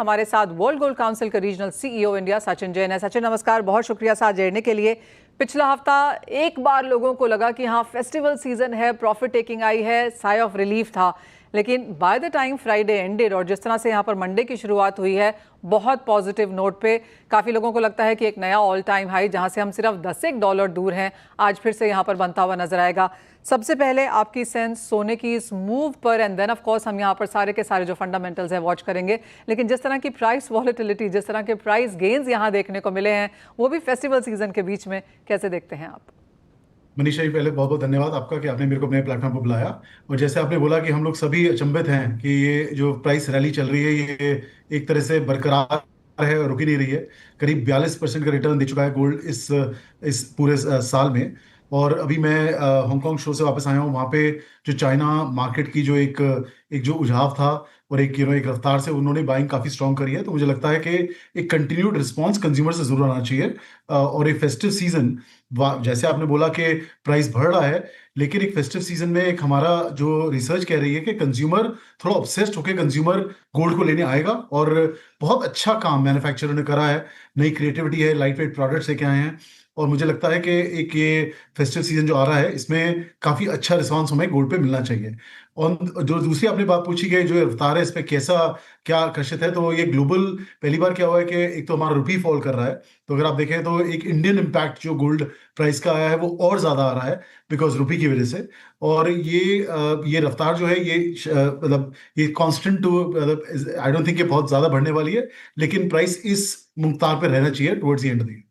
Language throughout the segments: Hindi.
हमारे साथ वर्ल्ड गोल्ड काउंसिल के regional CEO India Sachin Jain है। सचिन नमस्कार, बहुत शुक्रिया साथ जुड़ने के लिए। पिछला हफ्ता एक बार लोगों को लगा कि हाँ फेस्टिवल सीजन है, प्रॉफिट टेकिंग आई है, साई ऑफ रिलीफ था, लेकिन by the time Friday ended और जिस तरह से यहाँ पर मंडे की शुरुआत हुई है बहुत पॉजिटिव नोट पे, काफ़ी लोगों को लगता है कि एक नया ऑल टाइम हाई जहाँ से हम सिर्फ $10 दूर हैं आज फिर से यहाँ पर बनता हुआ नजर आएगा। सबसे पहले आपकी सेंस सोने की इस मूव पर, एंड देन ऑफ कोर्स हम यहाँ पर सारे के सारे जो फंडामेंटल्स हैं वॉच करेंगे, लेकिन जिस तरह की प्राइस वॉलेटिलिटी, जिस तरह के प्राइस गेन्स यहाँ देखने को मिले हैं वो भी फेस्टिवल सीजन के बीच में, कैसे देखते हैं आप? मनीषा जी, पहले बहुत बहुत धन्यवाद आपका कि आपने मेरे को अपने प्लेटफॉर्म पर बुलाया। और जैसे आपने बोला कि हम लोग सभी अचंभित हैं कि ये जो प्राइस रैली चल रही है ये एक तरह से बरकरार है, रुक ही नहीं रही है। करीब 42% का रिटर्न दे चुका है गोल्ड इस पूरे साल में। और अभी मैं हांगकांग शो से वापस आया हूँ। वहाँ पे जो चाइना मार्केट की जो एक एक जो उझाव था और एक रफ्तार से उन्होंने बाइंग काफी स्ट्रॉन्ग करी है, तो मुझे लगता है कि एक कंटिन्यूड रिस्पांस कंज्यूमर से जरूर आना चाहिए। और एक फेस्टिव सीजन, जैसे आपने बोला कि प्राइस बढ़ रहा है, लेकिन एक फेस्टिव सीजन में एक हमारा जो रिसर्च कह रही है कि कंज्यूमर थोड़ा ऑब्सेस्ड होकर कंज्यूमर गोल्ड को लेने आएगा। और बहुत अच्छा काम मैन्युफैक्चरर ने करा है, नई क्रिएटिविटी है, लाइट वेट प्रोडक्ट्स लेके आए हैं। और मुझे लगता है कि एक ये फेस्टिव सीजन जो आ रहा है इसमें काफी अच्छा रिस्पांस हमें गोल्ड पे मिलना चाहिए। और जो दूसरी आपने बात पूछी कि जो रफ्तार है इस पे कैसा क्या आकर्षित है, तो ये ग्लोबल पहली बार क्या हुआ है कि एक तो हमारा रुपी फॉल कर रहा है, तो अगर आप देखें तो एक इंडियन इम्पैक्ट जो गोल्ड प्राइस का आया है वो और ज्यादा आ रहा है बिकॉज रुपी की वजह से। और ये रफ्तार जो है ये मतलब ये कांस्टेंट टू, मतलब आई डोंट थिंक ये बहुत ज्यादा बढ़ने वाली है, लेकिन प्राइस इस मुख्तार पे रहना चाहिए towards the end of the year.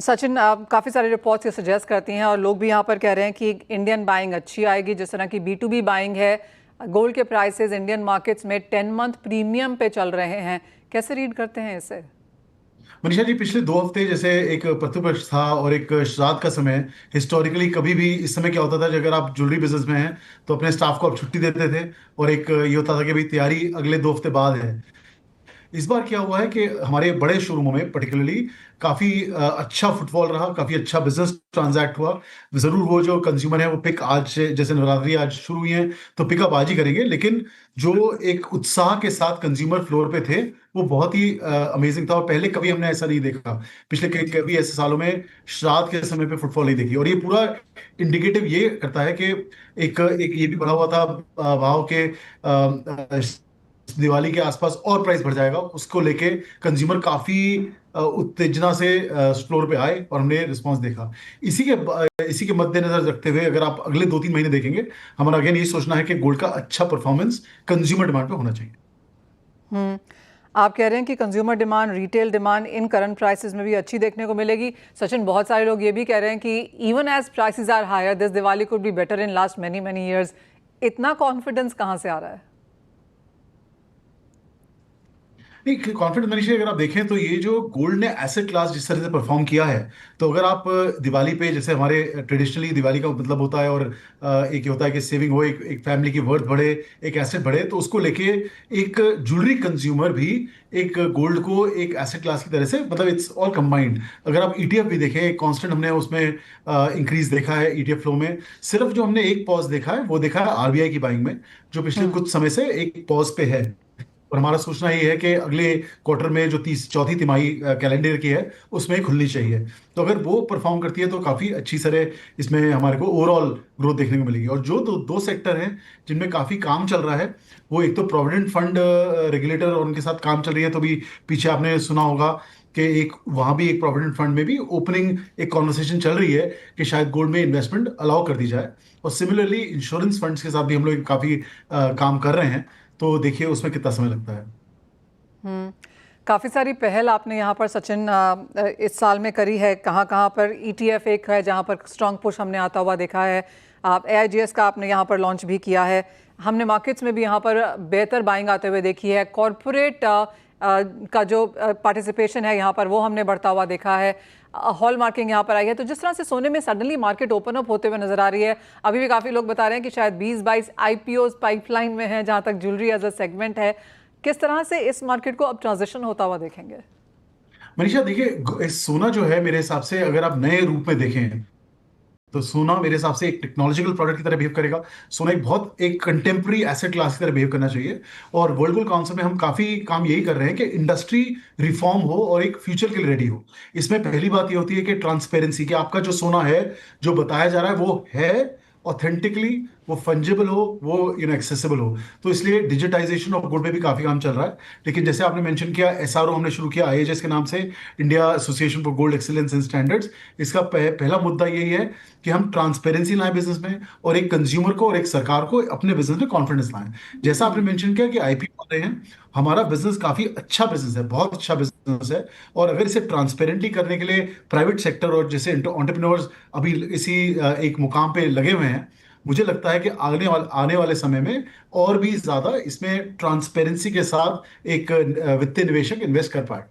Sachin, काफ़ी सारी रिपोर्ट्स ये सजेस्ट करती हैं और लोग भी यहाँ पर कह रहे हैं कि इंडियन बाइंग अच्छी आएगी, जिस तरह की B2B बाइंग है। गोल्ड के प्राइसेस इंडियन मार्केट्स में 10 मंथ प्रीमियम पे चल रहे हैं, कैसे रीड करते हैं इसे? मनीषा जी, पिछले 2 हफ्ते जैसे एक पितृपक्ष था और एक श्राद्ध का समय। हिस्टोरिकली कभी भी इस समय क्या होता था कि अगर आप ज्वेलरी बिजनेस में हैं तो अपने स्टाफ को आप छुट्टी देते थे, और एक ये होता था कि भाई तैयारी अगले 2 हफ्ते बाद है। इस बार क्या हुआ है कि हमारे बड़े शोरूमों में पर्टिकुलरली काफी अच्छा फुटफॉल रहा, काफी अच्छा बिजनेस ट्रांजैक्ट हुआ। जरूर वो जो कंज्यूमर है वो पिक आज जैसे नवरात्रि आज शुरू हुई है तो पिकअप आज ही करेंगे, लेकिन जो एक उत्साह के साथ कंज्यूमर फ्लोर पे थे वो बहुत ही अमेजिंग था। और पहले कभी हमने ऐसा नहीं देखा, पिछले कभी ऐसे सालों में श्राद्ध के समय पे फुटफॉल नहीं देखी। और ये पूरा इंडिकेटिव ये करता है कि एक एक ये भी बढ़ा हुआ था भाव के दिवाली के आसपास और प्राइस बढ़ जाएगा, उसको लेके कंज्यूमर काफी उत्तेजना से फ्लोर पे आए और हमने रिस्पांस देखा। इसी के मद्देनजर रखते हुए अगर आप अगले 2-3 महीने देखेंगे, हमारा अगेन ये सोचना है कि गोल्ड का अच्छा परफॉर्मेंस कंज्यूमर डिमांड पे होना चाहिए। हम्म आप कह रहे हैं कि consumer demand, retail demand in current prices में भी अच्छी देखने को मिलेगी। सचिन, बहुत सारे लोग ये भी कह रहे हैं कि even as prices are higher this Diwali could be better in last many many years. इतना कॉन्फिडेंस कहाँ से आ रहा है? नहीं, कॉन्फिडेंस मनीषा, अगर आप देखें तो ये जो गोल्ड ने एसेट क्लास जिस तरह से परफॉर्म किया है, तो अगर आप दिवाली पे, जैसे हमारे ट्रेडिशनली दिवाली का मतलब होता है, और एक ये होता है कि सेविंग हो, एक फैमिली की वर्थ बढ़े, एक एसेट बढ़े, तो उसको लेके एक ज्वेलरी कंज्यूमर भी एक गोल्ड को एक एसेट क्लास की तरह से, मतलब इट्स ऑल कंबाइंड। अगर आप ईटीएफ भी देखें, कांस्टेंट हमने उसमें इंक्रीज देखा है ईटीएफ फ्लो में। सिर्फ जो हमने एक पॉज देखा है वो देखा है आरबीआई की बाइंग में, जो पिछले कुछ समय से एक पॉज पे है। और हमारा सोचना ये है कि अगले क्वार्टर में जो चौथी तिमाही कैलेंडर की है उसमें खुलनी चाहिए। तो अगर वो परफॉर्म करती है तो काफी अच्छी तरह इसमें हमारे को ओवरऑल ग्रोथ देखने को मिलेगी। और जो दो सेक्टर हैं जिनमें काफी काम चल रहा है, वो एक तो प्रोविडेंट फंड रेगुलेटर और उनके साथ काम चल रही है। तो भी पीछे आपने सुना होगा कि एक वहां भी एक प्रोविडेंट फंड में भी ओपनिंग एक कॉन्वर्सेशन चल रही है कि शायद गोल्ड में इन्वेस्टमेंट अलाउ कर दी जाए। और सिमिलरली इंश्योरेंस फंड्स के साथ भी हम लोग काफी काम कर रहे हैं, तो देखिए उसमें कितना समय लगता है। काफ़ी सारी पहल आपने यहाँ पर सचिन इस साल में करी है। कहाँ कहाँ पर ईटीएफ एक है जहाँ पर स्ट्रॉन्ग पुश हमने आता हुआ देखा है। आप एआईजीएस का आपने यहाँ पर लॉन्च भी किया है। हमने मार्केट्स में भी यहाँ पर बेहतर बाइंग आते हुए देखी है। कॉरपोरेट का जो पार्टिसिपेशन है यहाँ पर वो हमने बढ़ता हुआ देखा है। हॉल मार्किंग यहाँ पर आई है। तो जिस तरह से सोने में सडनली मार्केट ओपन अप होते हुए नजर आ रही है, अभी भी काफ़ी लोग बता रहे हैं कि शायद 20-22 आईपीओ पाइपलाइन में है जहाँ तक ज्वेलरी एज अ सेगमेंट है। किस तरह से इस मार्केट को अब ट्रांजिशन होता हुआ देखेंगे? मनीषा देखिए, सोना जो है मेरे हिसाब से अगर आप नए रूप में देखें तो सोना मेरे हिसाब से एक टेक्नोलॉजिकल प्रोडक्ट की तरह बिहेव करेगा। सोना एक कंटेम्प्रेरी एसेट क्लास की तरह बिहेव करना चाहिए। और वर्ल्ड गोल्ड काउंसिल में हम काफी काम यही कर रहे हैं कि इंडस्ट्री रिफॉर्म हो और एक फ्यूचर के लिए रेडी हो। इसमें पहली बात ये होती है कि ट्रांसपेरेंसी, कि आपका जो सोना है, जो बताया जा रहा है वो है ऑथेंटिकली, वो फंजेबल हो, वो एक्सेसिबल हो। तो इसलिए डिजिटाइजेशन ऑफ गोल्ड पे भी काफी काम चल रहा है। लेकिन जैसे आपने मेंशन किया, एसआरओ हमने शुरू किया आईएचएस के नाम से, India association for gold excellence and standards. इसका पहला मुद्दा यही है कि हम ट्रांसपेरेंसी लाएं बिजनेस में, और एक कंज्यूमर को और एक सरकार को अपने बिजनेस में कॉन्फिडेंस लाएं। जैसा आपने मेंशन किया कि आईपीओ आ रहे हैं, हमारा बिजनेस काफी अच्छा बिजनेस है, बहुत अच्छा बिजनेस है। और अगर इसे ट्रांसपेरेंटली करने के लिए प्राइवेट सेक्टर और जैसे एंटरप्रेन्योर्स अभी इसी एक मुकाम पे लगे हुए हैं, मुझे लगता है कि आने वाले समय में और भी ज्यादा इसमें ट्रांसपेरेंसी के साथ एक वित्तीय निवेशक इन्वेस्ट कर पाए।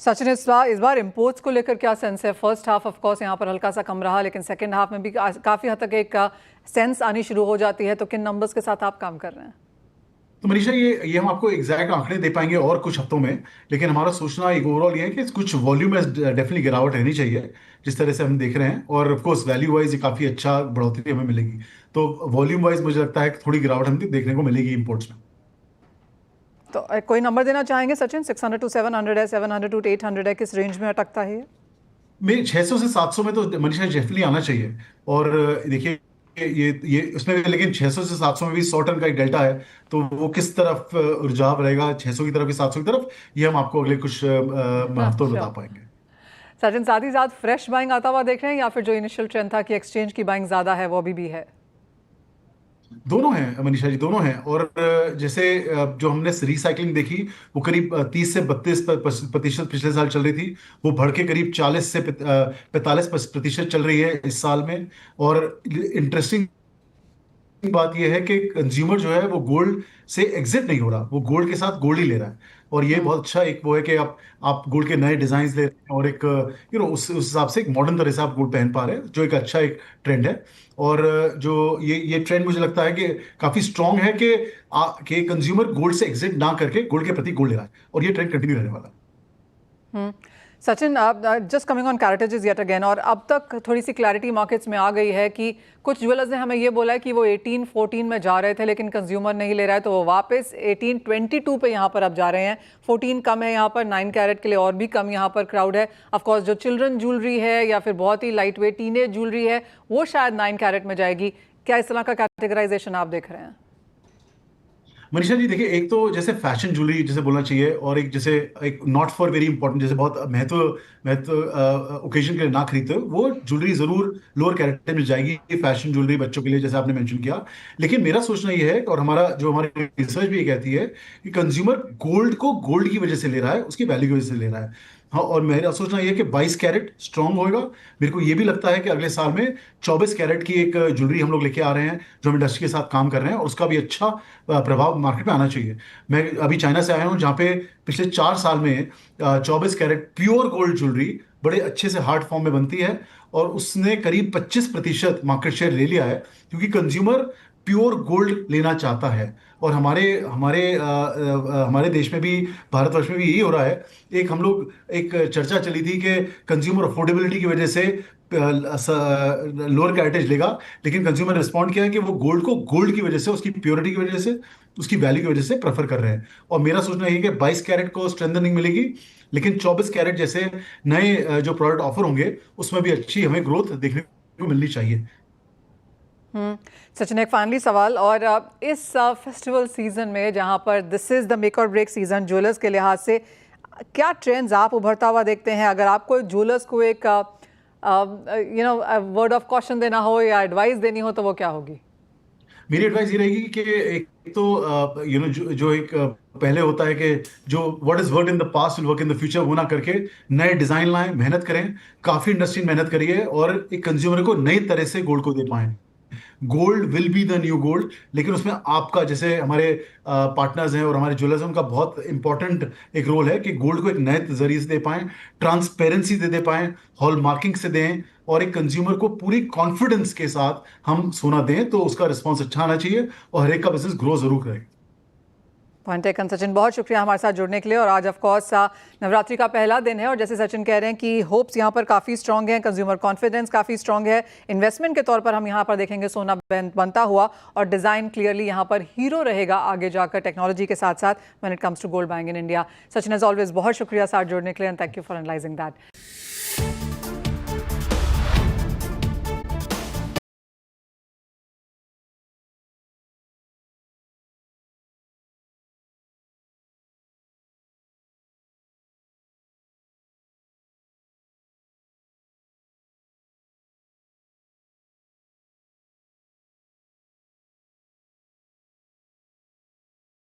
सचिन, इस बार इंपोर्ट्स को लेकर क्या सेंस है? फर्स्ट हाफ ऑफ कोर्स यहाँ पर हल्का सा कम रहा, लेकिन सेकंड हाफ में भी काफी हद तक एक सेंस आनी शुरू हो जाती है। तो किन नंबर्स के साथ आप काम कर रहे हैं? तो मनीषा, ये हम आपको एग्जैक्ट आंकड़े दे पाएंगे और कुछ हफ्तों में। लेकिन हमारा सोचना एक ओवरऑल ये है कि कुछ वॉल्यूम में डेफिनेटली गिरावट रहनी चाहिए, जिस तरह से हम देख रहे हैं। और ऑफ कोर्स वैल्यू वाइज ये काफी अच्छा बढ़ोतरी हमें मिलेगी। तो वॉल्यूम वाइज मुझे लगता है कि थोड़ी गिरावट हमें देखने को मिलेगी इंपोर्ट्स में। तो कोई नंबर देना चाहेंगे सचिन? 600 to 700 है, 700 to 800 है, किस रेंज में अटकता है ये? मेरे 600 से 700 में तो मनीषा डेफिनेटली आना चाहिए। और देखिए, ये उसमें भी, लेकिन 600 से 700 में भी 100 टन का एक डेल्टा है। तो वो किस तरफ रुझाव रहेगा, 600 की तरफ कि 700 की तरफ, ये हम आपको अगले कुछ हफ्तों में अच्छा बता पाएंगे। सचिन, साथ ही साथ फ्रेश बाइंग आता हुआ देख रहे हैं, या फिर जो इनिशियल ट्रेंड था कि एक्सचेंज की बाइंग ज्यादा है, वो अभी भी है? दोनों हैं मनीषा जी, दोनों हैं। और जैसे जो हमने रिसाइकलिंग देखी, वो करीब 30 से 32% पिछले साल चल रही थी। वो बढ़ के करीब 40 से 45% चल रही है इस साल में। और इंटरेस्टिंग बात यह है कि कंज्यूमर जो है वो गोल्ड से एग्जिट नहीं हो रहा, वो गोल्ड के साथ गोल्ड ही ले रहा है। और ये बहुत अच्छा एक वो है कि आप गोल्ड के नए डिजाइन ले रहे हैं, और एक उस हिसाब से एक मॉडर्न तरह से आप गोल्ड पहन पा रहे हैं, जो एक अच्छा एक ट्रेंड है। और जो ये ट्रेंड मुझे लगता है कि काफी स्ट्रांग है कि कंज्यूमर गोल्ड से एग्जिट ना करके गोल्ड के प्रति गोल्ड ले रहा है, और ये ट्रेंड कंटिन्यू रहने वाला है। Sachin, just coming on carriages yet again, और अब तक थोड़ी सी क्लैरिटी मार्केट्स में आ गई है कि कुछ ज्वेलर्स ने हमें ये बोला है कि वो 18-14 में जा रहे थे, लेकिन कंज्यूमर नहीं ले रहा है, तो वो वापस 18-22 पे यहाँ पर अब जा रहे हैं। 14 कम है यहाँ पर, 9 कैरेट के लिए और भी कम यहाँ पर क्राउड है। ऑफकोर्स जो चिल्ड्रन ज्वेलरी है या फिर बहुत ही लाइट वेट टीनेज ज्वेलरी है, वो शायद 9 कैरेट में जाएगी। क्या इस तरह का कैटेगराइजेशन आप देख रहे हैं? मनीषा जी देखिए, एक तो जैसे फैशन ज्वेलरी जैसे बोलना चाहिए, और एक जैसे एक नॉट फॉर वेरी इंपॉर्टेंट, जैसे बहुत महत्व महत्व ओकेजन के लिए ना खरीदते हो, वो ज्वेलरी जरूर लोअर कैरेक्टर में जाएगी। फैशन ज्वेलरी बच्चों के लिए जैसे आपने मेंशन किया। लेकिन मेरा सोचना ये है, और हमारी रिसर्च भी ये कहती है, कि कंज्यूमर गोल्ड को गोल्ड की वजह से ले रहा है, उसकी वैल्यू की वजह से ले रहा है। हाँ, और मेरा सोचना ये है कि 22 कैरेट स्ट्रांग होएगा। मेरे को ये भी लगता है कि अगले साल में 24 कैरेट की एक ज्वेलरी हम लोग लेके आ रहे हैं, जो हम इंडस्ट्री के साथ काम कर रहे हैं, और उसका भी अच्छा प्रभाव मार्केट में आना चाहिए। मैं अभी चाइना से आया हूँ, जहाँ पे पिछले 4 साल में 24 कैरेट प्योर गोल्ड ज्वेलरी बड़े अच्छे से हार्ड फॉर्म में बनती है, और उसने करीब 25% मार्केट शेयर ले लिया है, क्योंकि कंज्यूमर प्योर गोल्ड लेना चाहता है। और हमारे हमारे हमारे देश में भी, भारतवर्ष में भी यही हो रहा है। एक चर्चा चली थी कि कंज्यूमर अफोर्डेबिलिटी की वजह से लोअर कैरेटेज लेगा, लेकिन कंज्यूमर ने रिस्पॉन्ड किया है कि वो गोल्ड को गोल्ड की वजह से, उसकी प्योरिटी की वजह से, उसकी वैल्यू की वजह से प्रेफर कर रहे हैं। और मेरा सोचना ये है कि 22 कैरेट को स्ट्रेंथनिंग मिलेगी, लेकिन 24 कैरेट जैसे नए जो प्रोडक्ट ऑफर होंगे, उसमें भी अच्छी हमें ग्रोथ देखने को मिलनी चाहिए। सचिन, एक फाइनली सवाल, और इस फेस्टिवल सीजन में जहां पर दिस इज द मेक और ब्रेक सीजन ज्वेलर्स के लिहाज से, क्या ट्रेंड्स आप उभरता हुआ देखते हैं? अगर आपको ज्वेलर्स को एक वर्ड ऑफ कॉशन देना हो या एडवाइस देनी हो, तो वो क्या होगी? मेरी एडवाइस ये रहेगी कि एक तो जो एक पहले होता है कि जो what is work in the past will work in the future, वो ना करके नए डिजाइन लाएं, मेहनत करें। काफी इंडस्ट्री मेहनत करी है, और एक कंज्यूमर को नई तरह से गोल्ड को दे पाएं। Gold will be the new gold, लेकिन उसमें आपका, जैसे हमारे पार्टनर्स हैं और हमारे ज्वेलर्स हैं, उनका बहुत इंपॉर्टेंट एक रोल है कि गोल्ड को एक नए जरिए से दे पाएं, ट्रांसपेरेंसी दे पाएं, हॉल मार्किंग से दें, और एक कंज्यूमर को पूरी कॉन्फिडेंस के साथ हम सोना दें, तो उसका रिस्पॉन्स अच्छा आना चाहिए, और हर एक का बिजनेस ग्रो जरूर करेगा। पॉइंट टेकन सचिन, बहुत शुक्रिया हमारे साथ जुड़ने के लिए। और आज ऑफ कोर्स नवरात्रि का पहला दिन है और जैसे सचिन कह रहे हैं कि होप्स यहाँ पर काफ़ी स्ट्रांग है, कंज्यूमर कॉन्फिडेंस काफ़ी स्ट्रांग है। इन्वेस्टमेंट के तौर पर हम यहाँ पर देखेंगे सोना बनता हुआ, और डिज़ाइन क्लियरली यहाँ पर हीरो रहेगा आगे जाकर टेक्नोलॉजी के साथ साथ when it comes to gold buying in India. Sachin as always बहुत शुक्रिया साथ जुड़ने के लिए, and thank you for analyzing that.